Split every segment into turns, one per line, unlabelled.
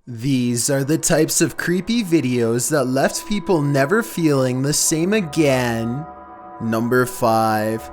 These are the types of creepy videos that left people never feeling the same again. Number 5.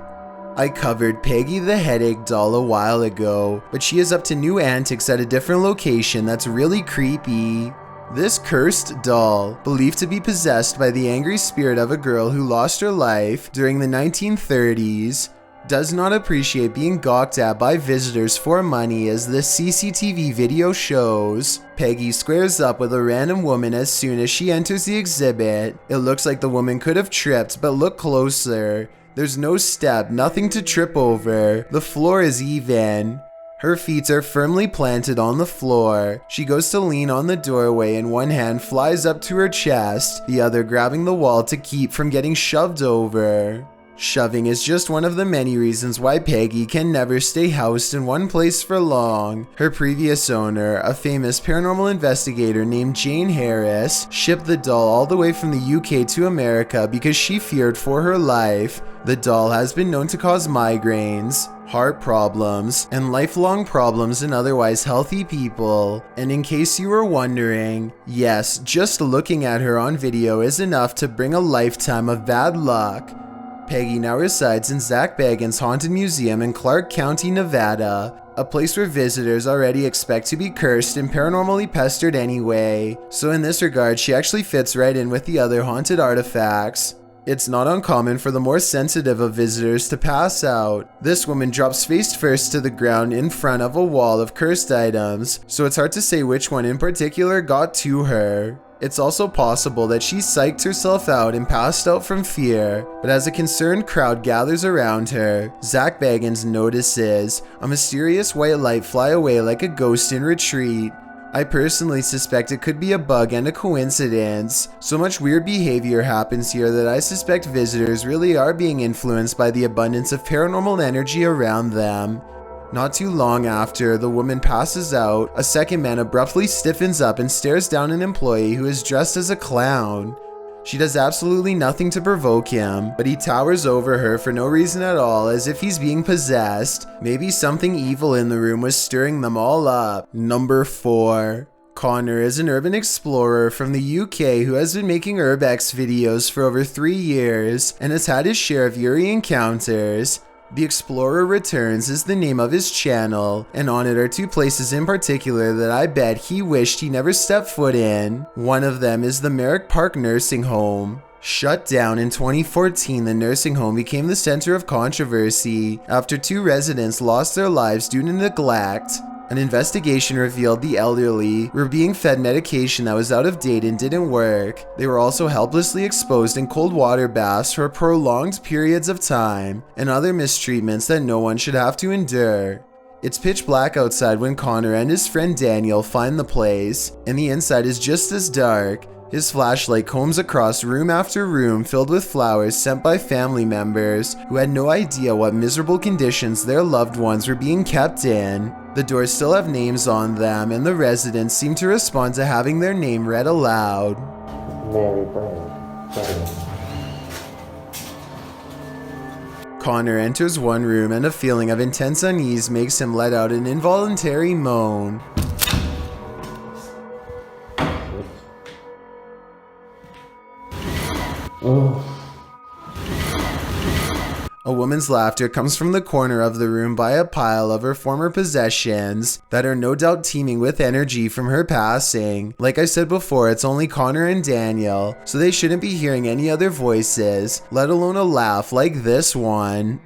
I covered Peggy the headache doll a while ago, but she is up to new antics at a different location that's really creepy. This cursed doll, believed to be possessed by the angry spirit of a girl who lost her life during the 1930s, does not appreciate being gawked at by visitors for money as this CCTV video shows. Peggy squares up with a random woman as soon as she enters the exhibit. It looks like the woman could have tripped, but look closer. There's no step, nothing to trip over. The floor is even. Her feet are firmly planted on the floor. She goes to lean on the doorway and one hand flies up to her chest, the other grabbing the wall to keep from getting shoved over. Shoving is just one of the many reasons why Peggy can never stay housed in one place for long. Her previous owner, a famous paranormal investigator named Jane Harris, shipped the doll all the way from the UK to America because she feared for her life. The doll has been known to cause migraines, heart problems, and lifelong problems in otherwise healthy people. And in case you were wondering, yes, just looking at her on video is enough to bring a lifetime of bad luck. Peggy now resides in Zak Bagans' Haunted Museum in Clark County, Nevada, a place where visitors already expect to be cursed and paranormally pestered anyway. So in this regard, she actually fits right in with the other haunted artifacts. It's not uncommon for the more sensitive of visitors to pass out. This woman drops face first to the ground in front of a wall of cursed items, so it's hard to say which one in particular got to her. It's also possible that she psyched herself out and passed out from fear, but as a concerned crowd gathers around her, Zak Bagans notices a mysterious white light fly away like a ghost in retreat. I personally suspect it could be a bug and a coincidence. So much weird behavior happens here that I suspect visitors really are being influenced by the abundance of paranormal energy around them. Not too long after the woman passes out, a second man abruptly stiffens up and stares down an employee who is dressed as a clown. She does absolutely nothing to provoke him, but he towers over her for no reason at all, as if he's being possessed. Maybe something evil in the room was stirring them all up. Number 4. Connor is an urban explorer from the UK who has been making urbex videos for over 3 years and has had his share of eerie encounters. The Explorer Returns is the name of his channel, and on it are 2 places in particular that I bet he wished he never stepped foot in. One of them is the Merrick Park Nursing Home. Shut down in 2014, the nursing home became the center of controversy after 2 residents lost their lives due to neglect. An investigation revealed the elderly were being fed medication that was out of date and didn't work. They were also helplessly exposed in cold water baths for prolonged periods of time, and other mistreatments that no one should have to endure. It's pitch black outside when Connor and his friend Daniel find the place, and the inside is just as dark. His flashlight combs across room after room filled with flowers sent by family members who had no idea what miserable conditions their loved ones were being kept in. The doors still have names on them, and the residents seem to respond to having their name read aloud.
Mary Brown.
Connor enters one room and a feeling of intense unease makes him let out an involuntary moan. A woman's laughter comes from the corner of the room by a pile of her former possessions that are no doubt teeming with energy from her passing. Like I said before, it's only Connor and Daniel, so they shouldn't be hearing any other voices, let alone a laugh like this one.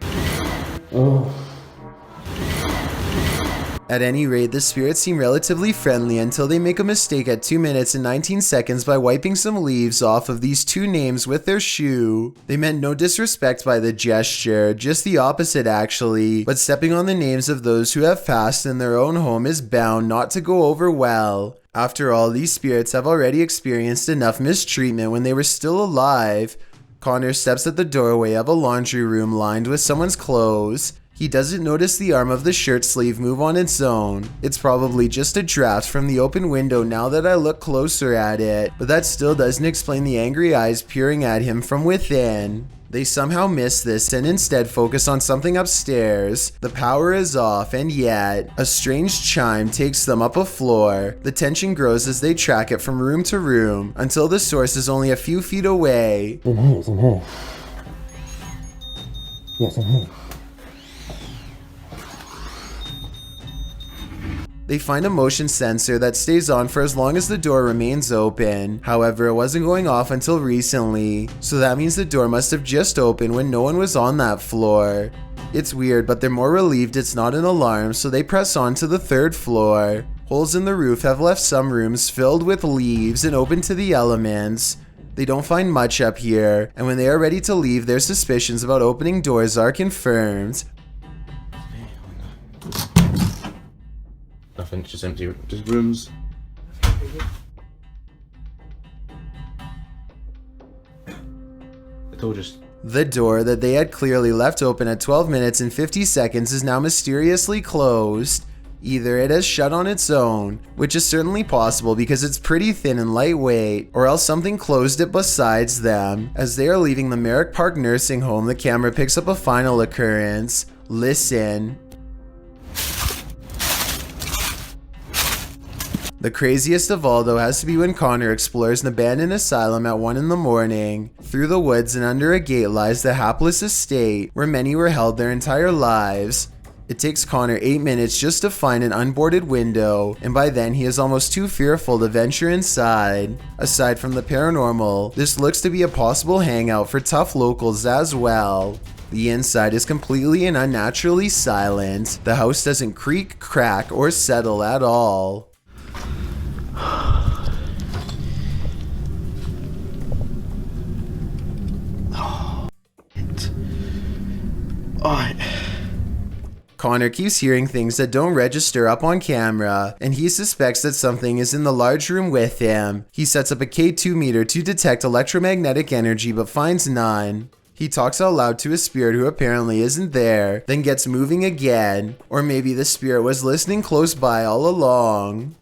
At any rate, the spirits seem relatively friendly until they make a mistake at 2 minutes and 19 seconds by wiping some leaves off of these 2 names with their shoe. They meant no disrespect by the gesture, just the opposite actually, but stepping on the names of those who have passed in their own home is bound not to go over well. After all, these spirits have already experienced enough mistreatment when they were still alive. Connor steps at the doorway of a laundry room lined with someone's clothes. He doesn't notice the arm of the shirt sleeve move on its own. It's probably just a draft from the open window now that I look closer at it, but that still doesn't explain the angry eyes peering at him from within. They somehow miss this and instead focus on something upstairs. The power is off, and yet a strange chime takes them up a floor. The tension grows as they track it from room to room until the source is only a few feet away.
It's in here, it's in here. Yes, in here.
They find a motion sensor that stays on for as long as the door remains open. However, it wasn't going off until recently, so that means the door must have just opened when no one was on that floor. It's weird, but they're more relieved it's not an alarm, so they press on to the 3rd floor. Holes in the roof have left some rooms filled with leaves and open to the elements. They don't find much up here, and when they are ready to leave, their suspicions about opening doors are confirmed.
Nothing, it's just empty, just rooms. It's all just...
The door that they had clearly left open at 12 minutes and 50 seconds is now mysteriously closed. Either it has shut on its own, which is certainly possible because it's pretty thin and lightweight, or else something closed it besides them. As they are leaving the Merrick Park nursing home, the camera picks up a final occurrence. Listen. The craziest of all, though, has to be when Connor explores an abandoned asylum at 1 in the morning. Through the woods and under a gate lies the hapless estate where many were held their entire lives. It takes Connor 8 minutes just to find an unboarded window, and by then he is almost too fearful to venture inside. Aside from the paranormal, this looks to be a possible hangout for tough locals as well. The inside is completely and unnaturally silent. The house doesn't creak, crack, or settle at all. Connor keeps hearing things that don't register up on camera, and he suspects that something is in the large room with him. He sets up a K2 meter to detect electromagnetic energy but finds none. He talks out loud to a spirit who apparently isn't there, then gets moving again. Or maybe the spirit was listening close by all along.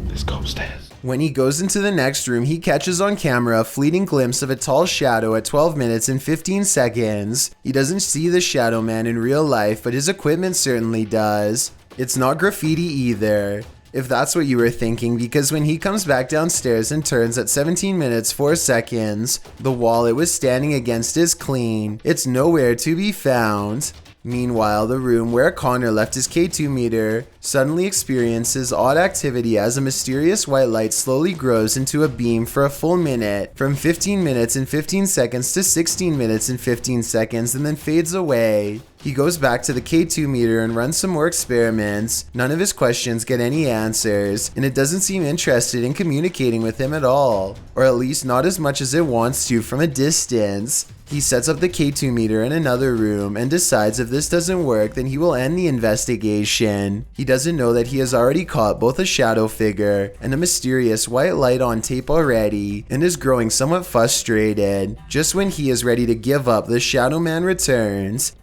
Let's go upstairs.
When he goes into the next room, he catches on camera a fleeting glimpse of a tall shadow at 12 minutes and 15 seconds. He doesn't see the shadow man in real life, but his equipment certainly does. It's not graffiti either, if that's what you were thinking, because when he comes back downstairs and turns at 17 minutes 4 seconds, the wall it was standing against is clean. It's nowhere to be found. Meanwhile, the room where Connor left his K2 meter suddenly experiences odd activity as a mysterious white light slowly grows into a beam for a full minute, from 15 minutes and 15 seconds to 16 minutes and 15 seconds, and then fades away. He goes back to the K2 meter and runs some more experiments. None of his questions get any answers, and it doesn't seem interested in communicating with him at all, or at least not as much as it wants to from a distance. He sets up the K2 meter in another room and decides if this doesn't work, then he will end the investigation. He doesn't know that he has already caught both a shadow figure and a mysterious white light on tape already, and is growing somewhat frustrated. Just when he is ready to give up, the shadow man returns.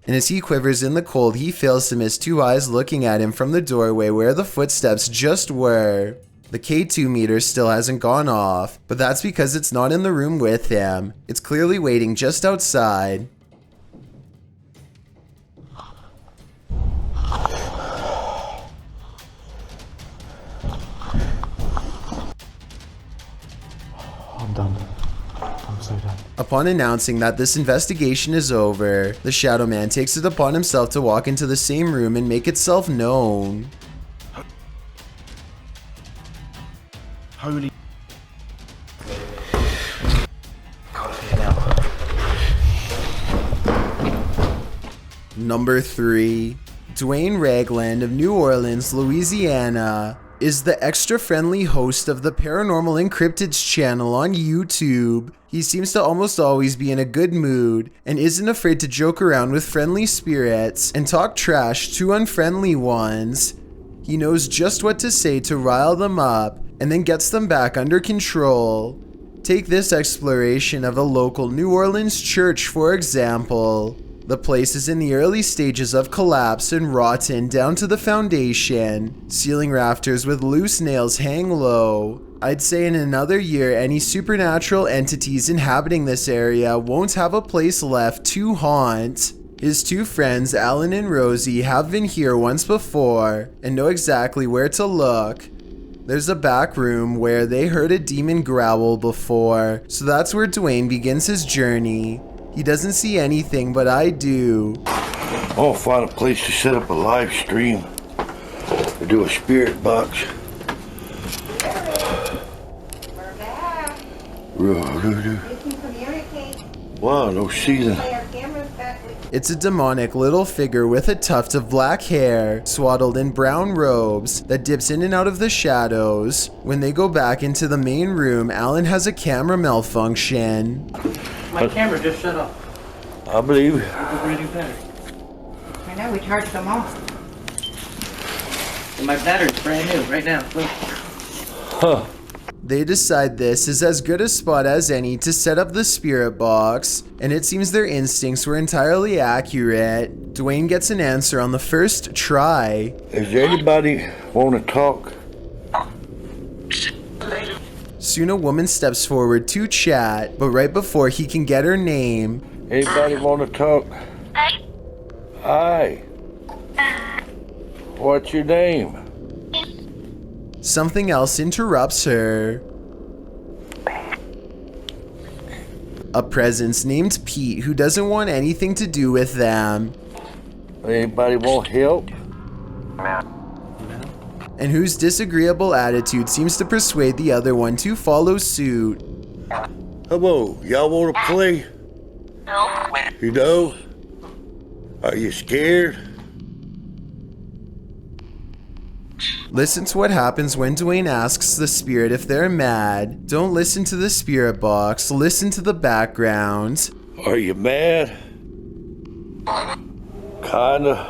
And as he quivers in the cold, he fails to miss two eyes looking at him from the doorway where the footsteps just were. The K2 meter still hasn't gone off, but that's because it's not in the room with him. It's clearly waiting just outside.
I'm done. I'm so done.
Upon announcing that this investigation is over, the Shadow Man takes it upon himself to walk into the same room and make itself known.
Holy...
Number 3. Duane Raglandd of New Orleans, Louisiana, is the extra friendly host of the Paranormal Encrypted's channel on YouTube. He seems to almost always be in a good mood and isn't afraid to joke around with friendly spirits and talk trash to unfriendly ones. He knows just what to say to rile them up and then gets them back under control. Take this exploration of a local New Orleans church for example. The place is in the early stages of collapse and rotten down to the foundation. Ceiling rafters with loose nails hang low. I'd say in another year, any supernatural entities inhabiting this area won't have a place left to haunt. His two friends, Alan and Rosie, have been here once before and know exactly where to look. There's a back room where they heard a demon growl before, so that's where Duane begins his journey. He doesn't see anything, but I do.
I'll find a place to set up a live stream or do a spirit box.
We're back. We can communicate.
Wow, no ceiling.
Play our cameras back.
It's a demonic little figure with a tuft of black hair, swaddled in brown robes, that dips in and out of the shadows. When they go back into the main room, Alan has a camera malfunction.
My camera just shut off.
I believe.
It's a brand new battery.
I know we charged them off.
And my battery's brand new right now. Look.
Huh.
They decide this is as good a spot as any to set up the spirit box, and it seems their instincts were entirely accurate. Duane gets an answer on the first try.
Does anybody want to talk?
Soon a woman steps forward to chat, but right before he can get her name,
Anybody want to talk? Hi. What's your name?
something else interrupts her. A presence named Pete who doesn't want anything to do with them.
Anybody want help?
And whose disagreeable attitude seems to persuade the other one to follow suit.
Hello, y'all want to play? You know? Are you scared?
Listen to what happens when Duane asks the spirit if they're mad. Don't listen to the spirit box, listen to the background.
Are you mad? Kinda.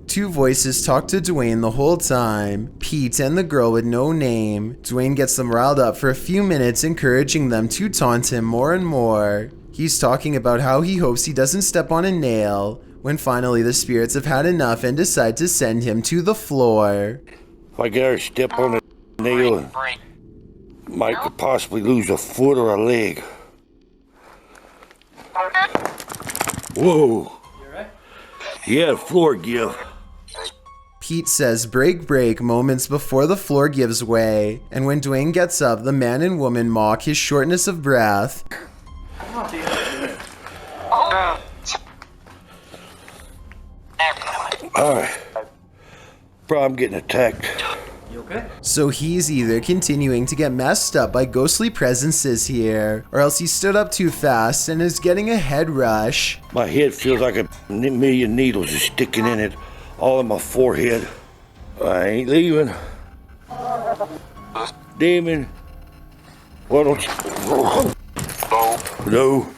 Two voices talk to Duane the whole time, Pete and the girl with no name. Duane gets them riled up for a few minutes, encouraging them to taunt him more and more. He's talking about how he hopes he doesn't step on a nail, when finally the spirits have had enough and decide to send him to the floor.
If I get her to step on a nail, and Mike could possibly lose a foot or a leg. Whoa. Yeah, the floor give.
Pete says break break moments before the floor gives way, and when Duane gets up, the man and woman mock his shortness of breath.
Alright. Bro, I'm getting attacked.
You okay?
So he's either continuing to get messed up by ghostly presences here, or else he stood up too fast and is getting a head rush.
My head feels like a million needles are sticking in it, all in my forehead. I ain't leaving. Damon, why don't you... No.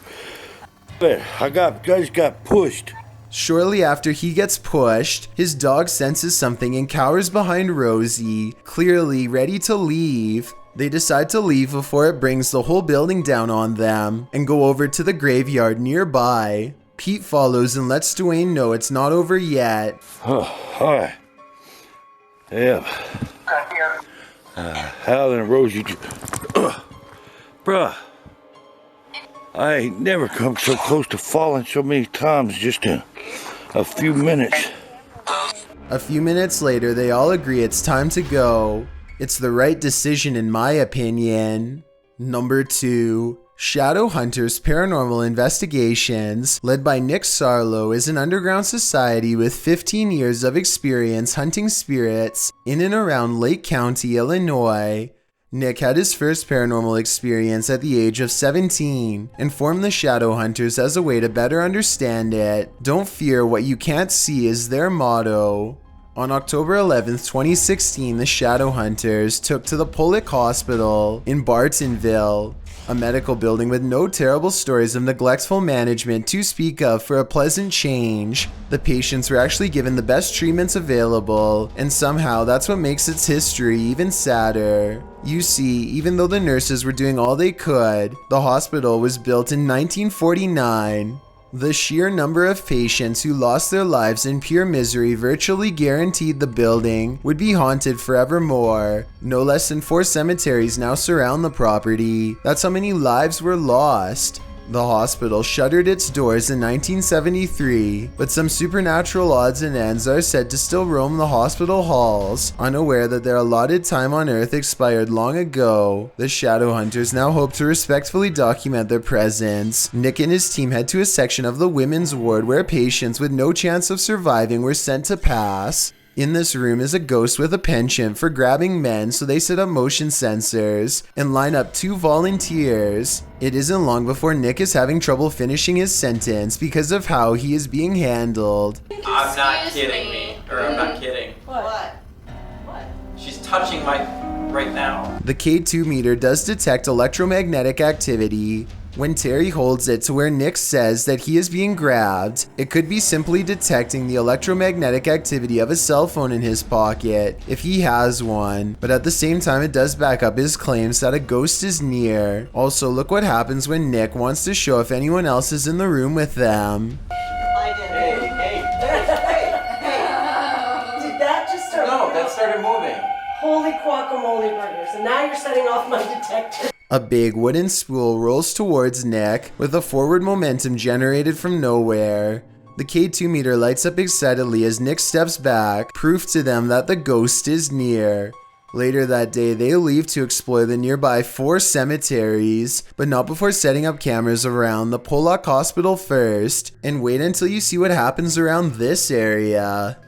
I just got pushed.
Shortly after he gets pushed, his dog senses something and cowers behind Rosie, clearly ready to leave. They decide to leave before it brings the whole building down on them, and go over to the graveyard nearby. Pete follows and lets Duane know it's not over yet.
Oh, hi. Yeah. Alan and Rosie. Bruh. I ain't never come so close to falling so many times just in a few minutes.
A few minutes later, they all agree it's time to go. It's the right decision in my opinion. Number 2. Shadowhunters Paranormal Investigations, led by Nick Sarlo, is an underground society with 15 years of experience hunting spirits in and around Lake County, Illinois. Nick had his first paranormal experience at the age of 17 and formed the Shadowhunters as a way to better understand it. Don't fear what you can't see is their motto. On October 11th, 2016, the Shadowhunters took to the Pollock Hospital in Bartonville. a medical building with no terrible stories of neglectful management to speak of for a pleasant change. The patients were actually given the best treatments available, and somehow that's what makes its history even sadder. You see, even though the nurses were doing all they could, the hospital was built in 1949. The sheer number of patients who lost their lives in pure misery virtually guaranteed the building would be haunted forevermore. No less than 4 cemeteries now surround the property. That's how many lives were lost. The hospital shuttered its doors in 1973, but some supernatural odds and ends are said to still roam the hospital halls, unaware that their allotted time on Earth expired long ago. The Shadowhunters now hope to respectfully document their presence. Nick and his team head to a section of the women's ward where patients with no chance of surviving were sent to pass. In this room is a ghost with a penchant for grabbing men, so they set up motion sensors and line up 2 volunteers. It isn't long before Nick is having trouble finishing his sentence because of how he is being handled.
I'm not kidding me. Or I'm not kidding.
What?
She's touching my right now.
The K2 meter does detect electromagnetic activity. When Terry holds it to where Nick says that he is being grabbed, it could be simply detecting the electromagnetic activity of a cell phone in his pocket, if he has one, but at the same time it does back up his claims that a ghost is near. Also, look what happens when Nick wants to show if anyone else is in the room with them.
I did.
Hey.
Did that just start?
No, that started moving.
Holy guacamole burgers, and now you're setting off my detector.
A big wooden spool rolls towards Nick with a forward momentum generated from nowhere. The K2 meter lights up excitedly as Nick steps back, proof to them that the ghost is near. Later that day, they leave to explore the nearby 4 cemeteries, but not before setting up cameras around the Pollock Hospital first, and wait until you see what happens around this area.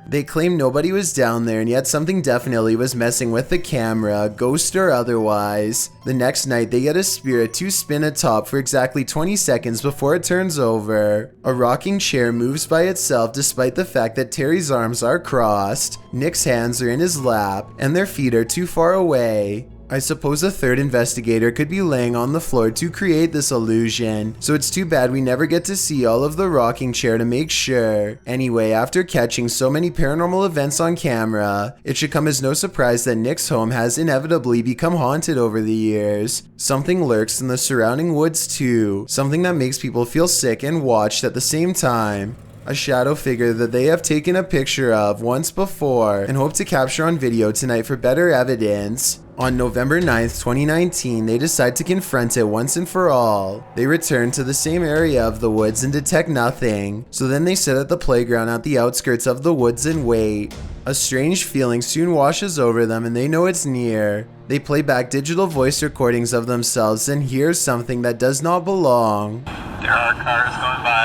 They claim nobody was down there, and yet something definitely was messing with the camera, ghost or otherwise. The next night, they get a spirit to spin atop for exactly 20 seconds before it turns over. A rocking chair moves by itself despite the fact that Terry's arms are crossed, Nick's hands are in his lap, and their feet are too far away. I suppose a third investigator could be laying on the floor to create this illusion, so it's too bad we never get to see all of the rocking chair to make sure. Anyway, after catching so many paranormal events on camera, it should come as no surprise that Nick's home has inevitably become haunted over the years. Something lurks in the surrounding woods too, something that makes people feel sick and watched at the same time. A shadow figure that they have taken a picture of once before and hope to capture on video tonight for better evidence. On November 9th, 2019, they decide to confront it once and for all. They return to the same area of the woods and detect nothing, so then they sit at the playground at the outskirts of the woods and wait. A strange feeling soon washes over them and they know it's near. They play back digital voice recordings of themselves and hear something that does not belong.
There are cars going by.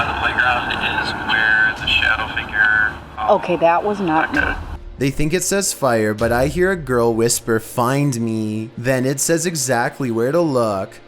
The playground is where the shadow figure...
Okay, that was not me.
They think it says fire, but I hear a girl whisper, "Find me." Then it says exactly where to look.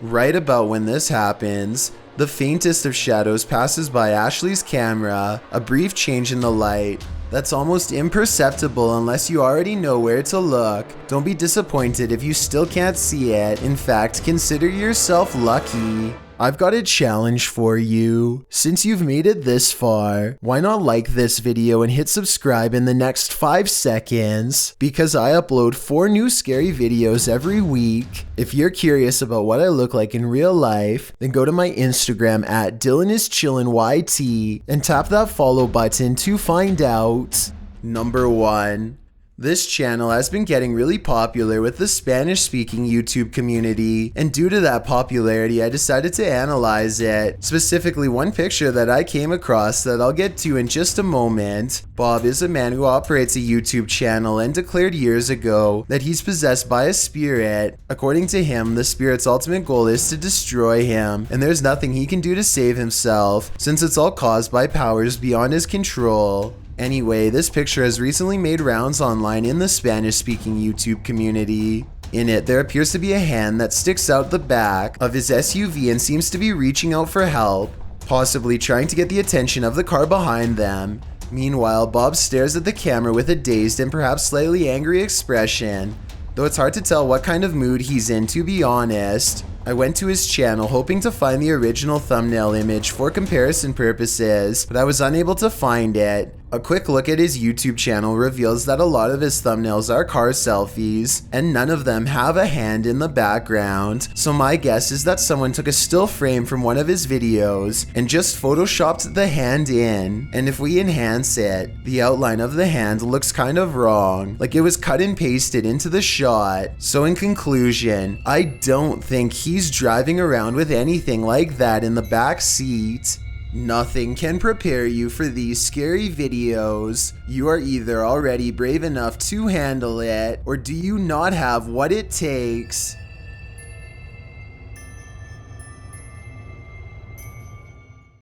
Right about when this happens, the faintest of shadows passes by Ashley's camera, a brief change in the light. That's almost imperceptible unless you already know where to look. Don't be disappointed if you still can't see it. In fact, consider yourself lucky. I've got a challenge for you. Since you've made it this far, why not like this video and hit subscribe in the next 5 seconds? Because I upload 4 new scary videos every week. If you're curious about what I look like in real life, then go to my Instagram at DylanIsChillinYT and tap that follow button to find out. Number 1. This channel has been getting really popular with the Spanish-speaking YouTube community, and due to that popularity, I decided to analyze it. Specifically, one picture that I came across that I'll get to in just a moment. Bob is a man who operates a YouTube channel and declared years ago that he's possessed by a spirit. According to him, the spirit's ultimate goal is to destroy him, and there's nothing he can do to save himself, since it's all caused by powers beyond his control. Anyway, this picture has recently made rounds online in the Spanish-speaking YouTube community. In it, there appears to be a hand that sticks out the back of his SUV and seems to be reaching out for help. possibly trying to get the attention of the car behind them. Meanwhile, Bob stares at the camera with a dazed and perhaps slightly angry expression, though it's hard to tell what kind of mood he's in, to be honest. I went to his channel hoping to find the original thumbnail image for comparison purposes, but I was unable to find it. A quick look at his YouTube channel reveals that a lot of his thumbnails are car selfies, and none of them have a hand in the background, so my guess is that someone took a still frame from one of his videos and just photoshopped the hand in, and if we enhance it, the outline of the hand looks kind of wrong, like it was cut and pasted into the shot. So in conclusion, I don't think he's driving around with anything like that in the back seat. Nothing can prepare you for these scary videos. You are either already brave enough to handle it, or do you not have what it takes?